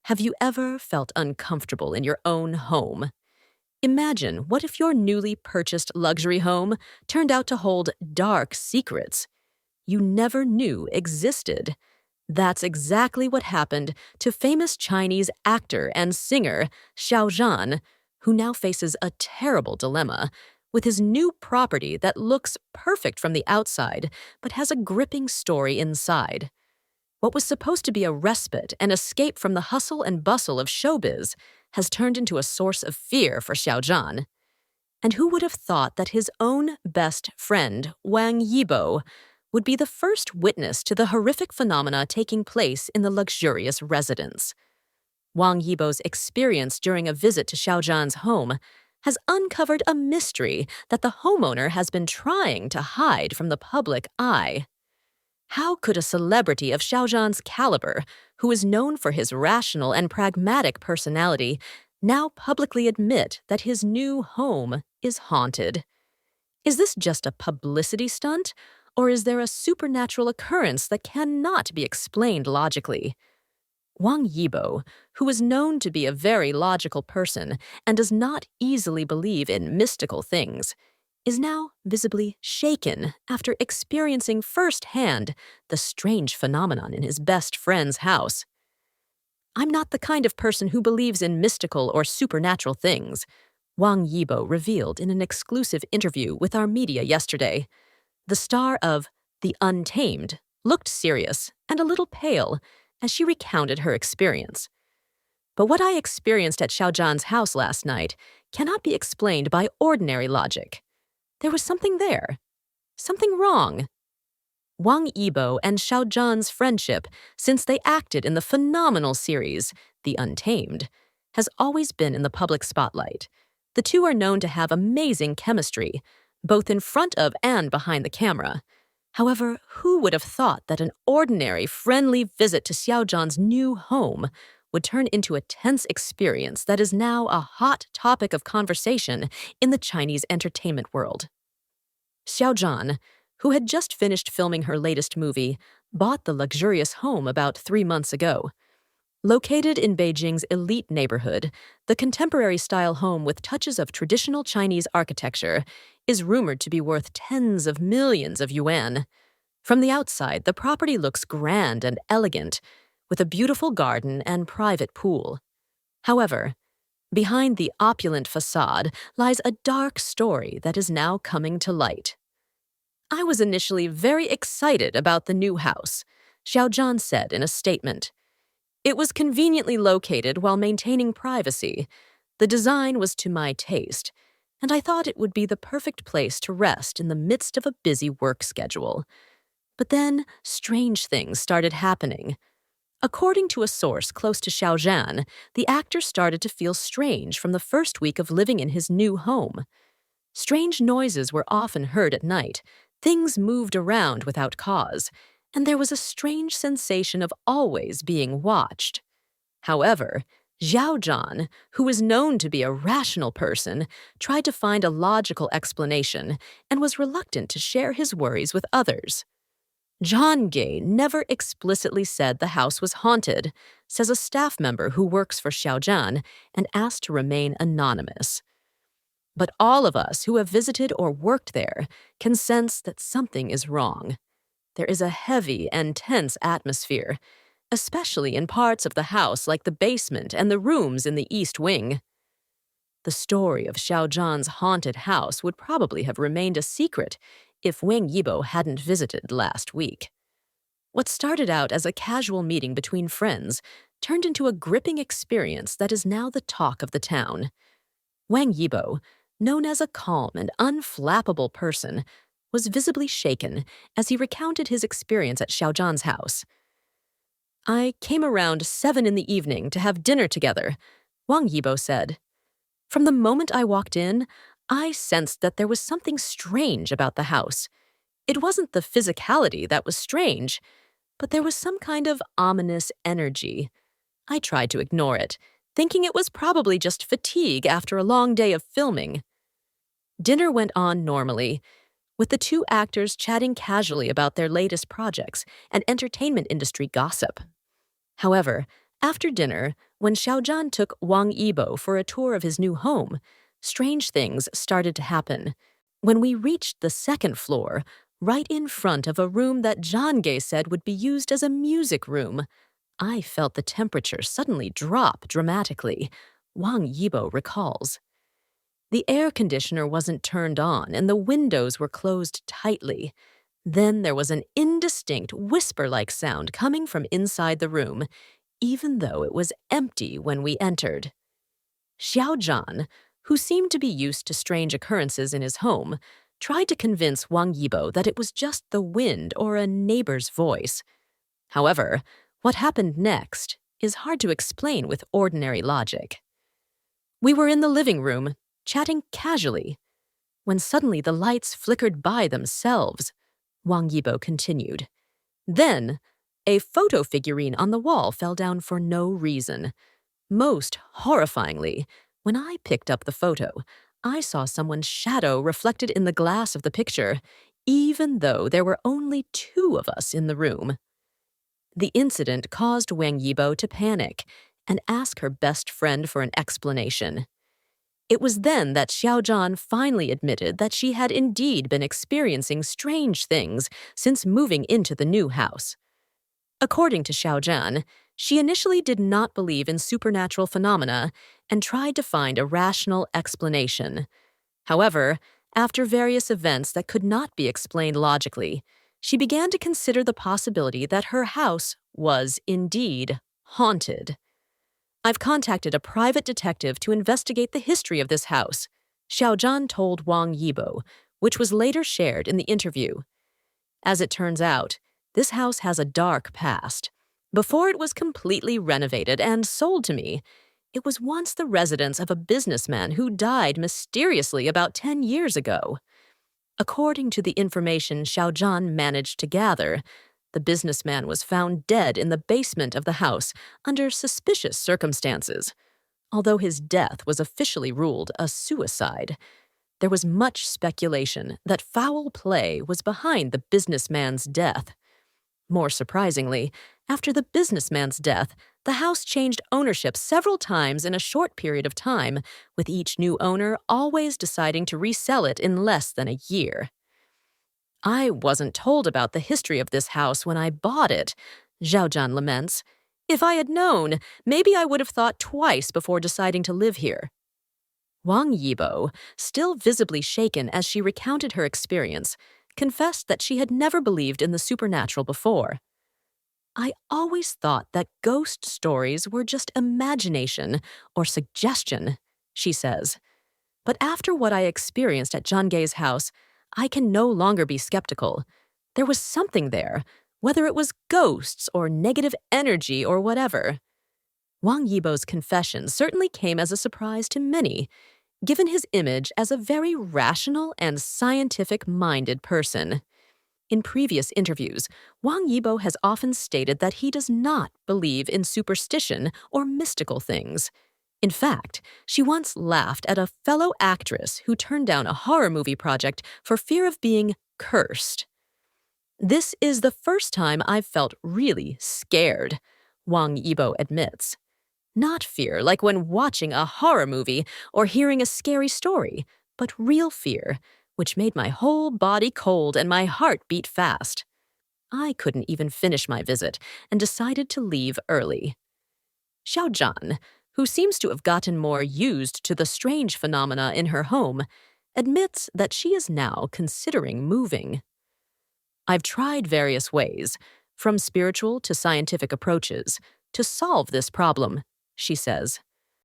Have you ever felt uncomfortable in your own home? Imagine what if your newly purchased luxury home turned out to hold dark secrets you never knew existed. That's exactly what happened to famous Chinese actor and singer Xiao Zhan, who now faces a terrible dilemma with his new property that looks perfect from the outside but has a gripping story inside. What was supposed to be a respite and escape from the hustle and bustle of showbiz has turned into a source of fear for Xiao Zhan. And who would have thought that his own best friend, Wang Yibo, would be the first witness to the horrific phenomena taking place in the luxurious residence? Wang Yibo's experience during a visit to Xiao Zhan's home has uncovered a mystery that the homeowner has been trying to hide from the public eye. How could a celebrity of Xiao Zhan's caliber, who is known for his rational and pragmatic personality, now publicly admit that his new home is haunted? Is this just a publicity stunt, or is there a supernatural occurrence that cannot be explained logically? Wang Yibo, who is known to be a very logical person and does not easily believe in mystical things, is now visibly shaken after experiencing firsthand the strange phenomenon in his best friend's house. "I'm not the kind of person who believes in mystical or supernatural things," Wang Yibo revealed in an exclusive interview with our media yesterday. The star of The Untamed looked serious and a little pale as she recounted her experience. "But what I experienced at Xiao Zhan's house last night cannot be explained by ordinary logic. There was something there. Something wrong." Wang Yibo and Xiao Zhan's friendship, since they acted in the phenomenal series The Untamed, has always been in the public spotlight. The two are known to have amazing chemistry, both in front of and behind the camera. However, who would have thought that an ordinary, friendly visit to Xiao Zhan's new home would turn into a tense experience that is now a hot topic of conversation in the Chinese entertainment world? Xiao Zhan, who had just finished filming her latest movie, bought the luxurious home about 3 months ago. Located in Beijing's elite neighborhood, the contemporary-style home with touches of traditional Chinese architecture is rumored to be worth tens of millions of yuan. From the outside, the property looks grand and elegant, with a beautiful garden and private pool. However, behind the opulent facade lies a dark story that is now coming to light. "I was initially very excited about the new house," Xiao Zhan said in a statement. "It was conveniently located while maintaining privacy. The design was to my taste, and I thought it would be the perfect place to rest in the midst of a busy work schedule. But then, strange things started happening. According to a source close to Xiao Zhan, the actor started to feel strange from the first week of living in his new home. Strange noises were often heard at night, things moved around without cause, and there was a strange sensation of always being watched. However, Xiao Zhan, who is known to be a rational person, tried to find a logical explanation and was reluctant to share his worries with others. Zhan Ge never explicitly said the house was haunted, says a staff member who works for Xiao Zhan and asked to remain anonymous. But all of us who have visited or worked there can sense that something is wrong. There is a heavy and tense atmosphere, especially in parts of the house like the basement and the rooms in the east wing." The story of Xiao Zhan's haunted house would probably have remained a secret if Wang Yibo hadn't visited last week. What started out as a casual meeting between friends turned into a gripping experience that is now the talk of the town. Wang Yibo, known as a calm and unflappable person, was visibly shaken as he recounted his experience at Xiao Zhan's house. "I came around 7 in the evening to have dinner together," Wang Yibo said. "From the moment I walked in, I sensed that there was something strange about the house. It wasn't the physicality that was strange, but there was some kind of ominous energy. I tried to ignore it, thinking it was probably just fatigue after a long day of filming." Dinner went on normally, with the two actors chatting casually about their latest projects and entertainment industry gossip. However, after dinner, When Xiao Zhan took Wang Yibo for a tour of his new home, strange things started to happen. When we reached the second floor, right in front of a room that Zhan said would be used as a music room, I felt the temperature suddenly drop dramatically, Wang Yibo recalls. The air conditioner wasn't turned on and the windows were closed tightly. Then there was an indistinct whisper-like sound coming from inside the room, even though it was empty when we entered. Xiao Zhan, who seemed to be used to strange occurrences in his home, tried to convince Wang Yibo that it was just the wind or a neighbor's voice. However, what happened next is hard to explain with ordinary logic. We were in the living room, chatting casually, when suddenly the lights flickered by themselves, Wang Yibo continued. Then, a photo figurine on the wall fell down for no reason. Most horrifyingly, when I picked up the photo, I saw someone's shadow reflected in the glass of the picture, even though there were only 2 of us in the room. The incident caused Wang Yibo to panic and ask her best friend for an explanation. It was then that Xiao Zhan finally admitted that she had indeed been experiencing strange things since moving into the new house. According to Xiao Zhan, she initially did not believe in supernatural phenomena and tried to find a rational explanation. However, after various events that could not be explained logically, she began to consider the possibility that her house was indeed haunted. I've contacted a private detective to investigate the history of this house, Xiao Zhan told Wang Yibo, which was later shared in the interview. As it turns out, this house has a dark past. Before it was completely renovated and sold to me, it was once the residence of a businessman who died mysteriously about 10 years ago. According to the information Xiao Zhan managed to gather, the businessman was found dead in the basement of the house under suspicious circumstances. Although his death was officially ruled a suicide, there was much speculation that foul play was behind the businessman's death. More surprisingly, after the businessman's death, the house changed ownership several times in a short period of time, with each new owner always deciding to resell it in less than a year. I wasn't told about the history of this house when I bought it, Xiao Zhan laments. If I had known, maybe I would have thought twice before deciding to live here. Wang Yibo, still visibly shaken as she recounted her experience, confessed that she had never believed in the supernatural before. I always thought that ghost stories were just imagination or suggestion, she says. But after what I experienced at Zhang's house, I can no longer be skeptical. There was something there, whether it was ghosts or negative energy or whatever. Wang Yibo's confession certainly came as a surprise to many, given his image as a very rational and scientific-minded person. In previous interviews, Wang Yibo has often stated that he does not believe in superstition or mystical things. In fact, she once laughed at a fellow actress who turned down a horror movie project for fear of being cursed. This is the first time I've felt really scared, Wang Yibo admits. Not fear like when watching a horror movie or hearing a scary story, but real fear, which made my whole body cold and my heart beat fast. I couldn't even finish my visit and decided to leave early. Xiao Zhan, who seems to have gotten more used to the strange phenomena in her home, admits that she is now considering moving. I've tried various ways, from spiritual to scientific approaches, to solve this problem, she says.